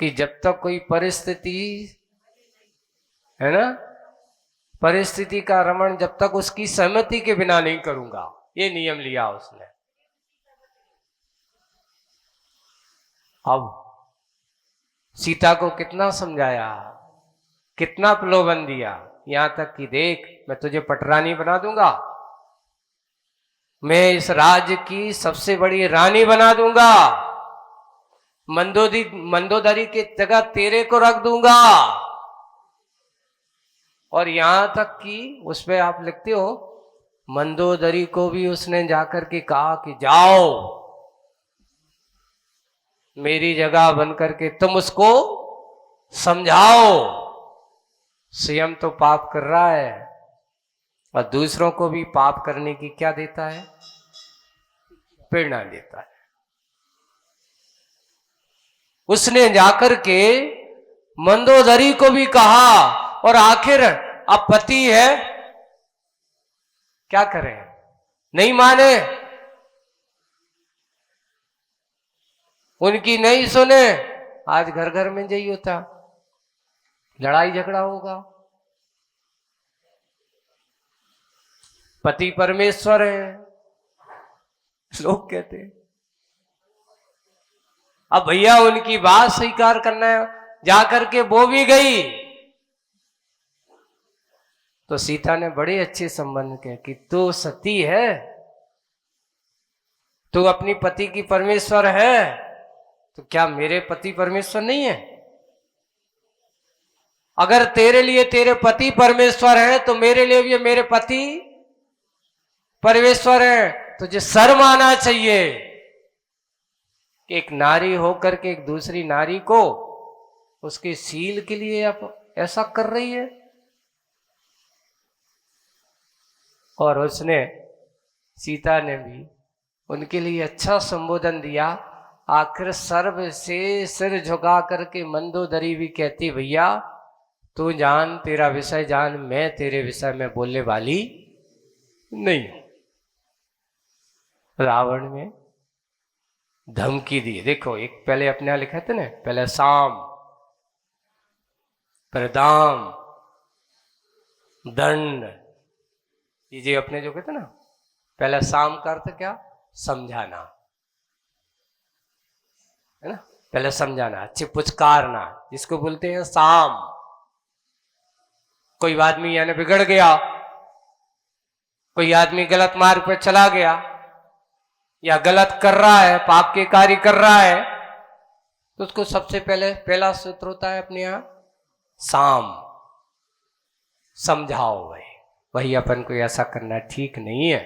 कि जब तक कोई परिस्थिति है ना, परिस्थिति का रमण जब तक उसकी सहमति के बिना नहीं करूंगा, ये नियम लिया उसने। अब सीता को कितना समझाया, कितना प्रलोभन दिया, यहां तक कि देख, मैं तुझे पटरानी बना दूंगा, मैं इस राज्य की सबसे बड़ी रानी बना दूंगा, मंदोदरी की जगह तेरे को रख दूंगा। और यहां तक कि उसमें आप लिखते हो, मंदोदरी को भी उसने जाकर के कहा कि जाओ मेरी जगह बनकर के तुम उसको समझाओ। स्वयं तो पाप कर रहा है और दूसरों को भी पाप करने की क्या देता है? प्रेरणा देता है। उसने जाकर के मंदोदरी को भी कहा, और आखिर अब पति है, क्या करें? नहीं माने, उनकी नहीं सुने, आज घर घर में यही होता, लड़ाई झगड़ा होगा। पति परमेश्वर है लोग कहते हैं। अब भैया उनकी बात स्वीकार करना है, जाकर के वो भी गई तो सीता ने बड़े अच्छे संबंध के कि तू सती है, तू अपनी पति की परमेश्वर है, तो क्या मेरे पति परमेश्वर नहीं है? अगर तेरे लिए तेरे पति परमेश्वर है तो मेरे लिए भी मेरे पति परमेश्वर है। तुझे शर्म आना चाहिए कि एक नारी होकर के एक दूसरी नारी को उसके सील के लिए आप ऐसा कर रही है। और उसने, सीता ने भी उनके लिए अच्छा संबोधन दिया। आखिर सर्व से सिर झुका करके मंदोदरी भी कहती, भैया तू जान, तेरा विषय जान, मैं तेरे विषय में बोलने वाली नहीं। रावण ने धमकी दी। देखो, एक पहले अपने यहां लिखा था ना, पहले शाम, प्रदाम, दंड। ये अपने जो कहते ना, पहला साम का अर्थ क्या? समझाना, है ना? पहले समझाना, अच्छे पुचकारना, जिसको बोलते हैं साम। कोई आदमी यानी बिगड़ गया, कोई आदमी गलत मार्ग पर चला गया या गलत कर रहा है, पाप के कार्य कर रहा है, तो उसको सबसे पहले पहला सूत्र होता है अपने यहां साम, समझाओ भाई, वही अपन को ऐसा करना ठीक नहीं है।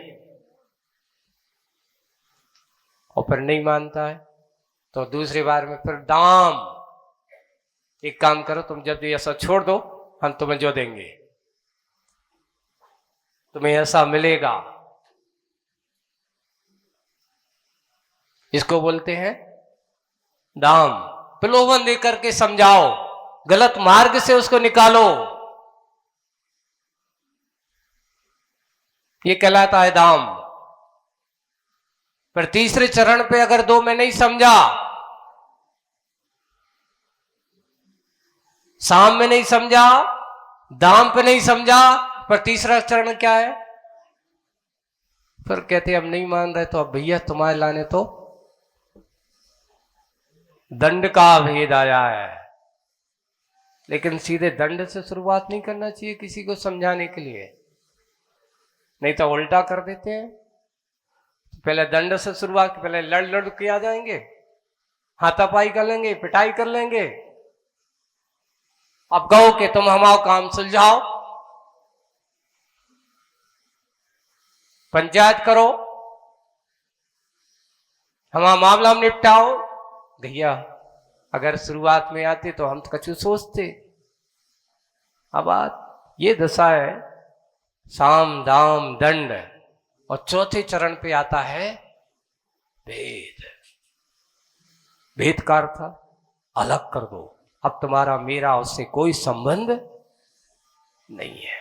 और फिर नहीं मानता है तो दूसरी बार में फिर दाम, एक काम करो तुम, जब ऐसा छोड़ दो हम तुम्हें जो देंगे, तुम्हें ऐसा मिलेगा। इसको बोलते हैं दाम। प्रलोभन देकर के समझाओ, गलत मार्ग से उसको निकालो, ये कहलाता है दाम। पर तीसरे चरण पे अगर दो में नहीं समझा, साम में नहीं समझा, दाम पे नहीं समझा, पर तीसरा चरण क्या है? फिर कहते अब नहीं मान रहे तो अब भैया तुम्हारे लाने तो दंड का भेद आया है। लेकिन सीधे दंड से शुरुआत नहीं करना चाहिए किसी को समझाने के लिए, नहीं तो उल्टा कर देते हैं। पहले दंड से शुरुआत, पहले लड़ लड़ के आ जाएंगे, हाथापाई कर लेंगे, पिटाई कर लेंगे। अब कहो कि तुम हमारा काम सुलझाओ, पंचायत करो, हमारा मामला हम निपटाओ। भैया अगर शुरुआत में आते तो हम तो कछु सोचते। अब ये दशा है साम दाम दंड, और चौथे चरण पे आता है भेद। भेद का अर्थ अलग कर दो, अब तुम्हारा मेरा उससे कोई संबंध नहीं है।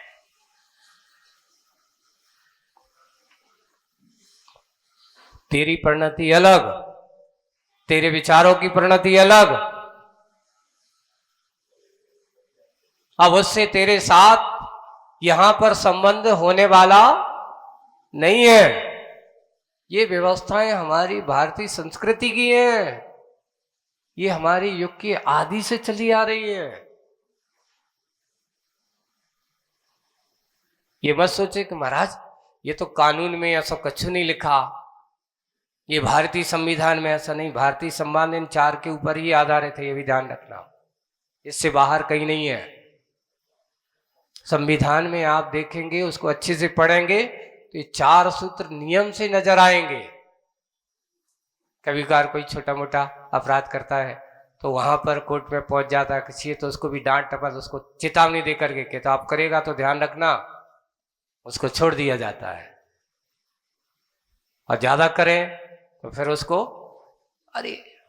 तेरी परिणति अलग, तेरे विचारों की परिणति अलग, अब उससे तेरे साथ यहां पर संबंध होने वाला नहीं है। ये व्यवस्थाएं हमारी भारतीय संस्कृति की हैं, ये हमारी युग की आदि से चली आ रही है। ये मत सोचे कि महाराज ये तो कानून में ऐसा कुछ नहीं लिखा, ये भारतीय संविधान में ऐसा नहीं। भारतीय संविधान 4 के ऊपर ही आधारित है, ये भी ध्यान रखना, इससे बाहर कहीं नहीं है। संविधान में आप देखेंगे, उसको अच्छे से पढ़ेंगे तो ये 4 सूत्र नियम से नजर आएंगे। कभी कभार कोई छोटा मोटा अपराध करता है तो वहां पर कोर्ट में पहुंच जाता है किसी, तो उसको भी डांट टपट, उसको चेतावनी दे करके कि तो आप करेगा तो ध्यान रखना, उसको छोड़ दिया जाता है। और ज्यादा करें तो फिर उसको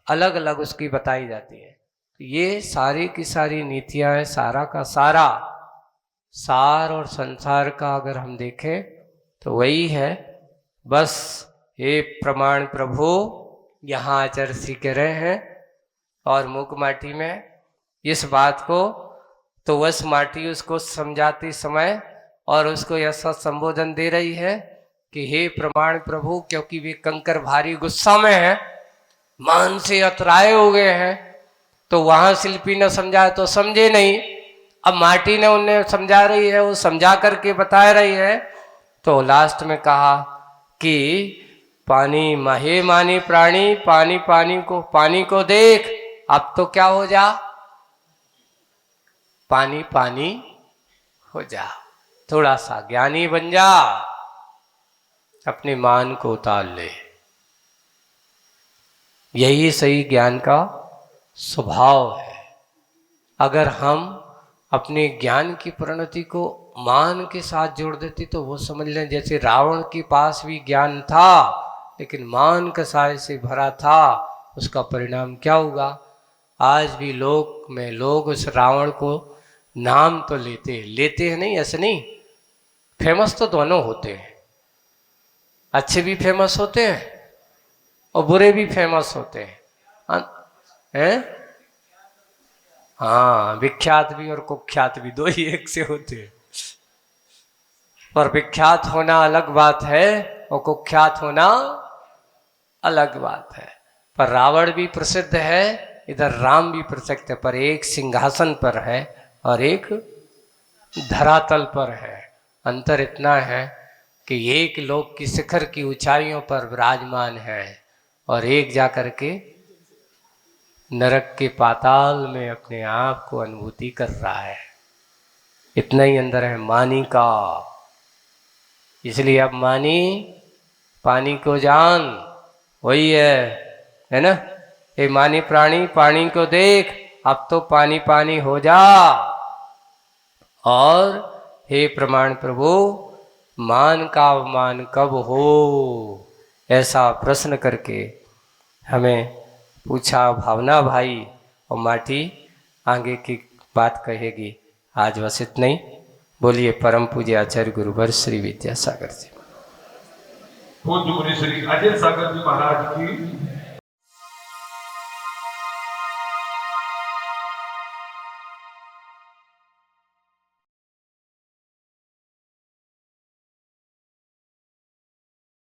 अलग अलग उसकी बताई जाती है। तो ये सारी की सारी नीतियां हैं, सारा का सारा सार और संसार का अगर हम देखें तो वही है। बस हे प्रमाण प्रभु यहाँ आचार्य श्री कह रहे हैं, और मूक माटी में इस बात को तो वस माटी उसको समझाते समय और उसको ऐसा संबोधन दे रही है कि हे प्रमाण प्रभु, क्योंकि वे कंकर भारी गुस्सा में है, मान से अतराए हो गए हैं, तो वहां शिल्पी ने समझाया तो समझे नहीं, अब माटी ने उन्हें समझा रही है, वो समझा करके बता रही है। तो लास्ट में कहा कि पानी महे मानी प्राणी, पानी को देख, अब तो क्या हो जा, पानी पानी हो जा, थोड़ा सा ज्ञानी बन जा, अपने मान को उतार ले। यही सही ज्ञान का स्वभाव है। अगर हम अपने ज्ञान की परिणति को मान के साथ जोड़ देती तो वो समझ लें जैसे रावण के पास भी ज्ञान था लेकिन मान कसाय से भरा था, उसका परिणाम क्या हुआ। आज भी लोग उस रावण को नाम तो लेते हैं नहीं, ऐसे नहीं, फेमस तो दोनों होते हैं, अच्छे भी फेमस होते हैं और बुरे भी फेमस होते हैं। हाँ, विख्यात भी और कुख्यात भी दो ही एक से होते हैं। पर विख्यात होना अलग बात है और कुख्यात होना अलग बात है। पर रावण भी प्रसिद्ध है, इधर राम भी प्रसिद्ध है, पर एक सिंहासन पर है और एक धरातल पर है। अंतर इतना है कि एक लोक की शिखर की ऊंचाइयों पर विराजमान है और एक जाकर के नरक के पाताल में अपने आप को अनुभूति कर रहा है। इतना ही अंदर है मानी का। इसलिए अब मानी पानी को जान, वही है ना। ये मानी प्राणी पानी को देख, अब तो पानी पानी हो जा। और हे प्रमाण प्रभु, मान का अवमान कब हो, ऐसा प्रश्न करके हमें पूछा भावना भाई। और माटी आगे की बात कहेगी। आज बस इतना ही। बोलिए परम पूज्य आचार्य गुरुवर श्री विद्यासागर जी। पूज्य मुनि श्री अजय सागर जी महाराज की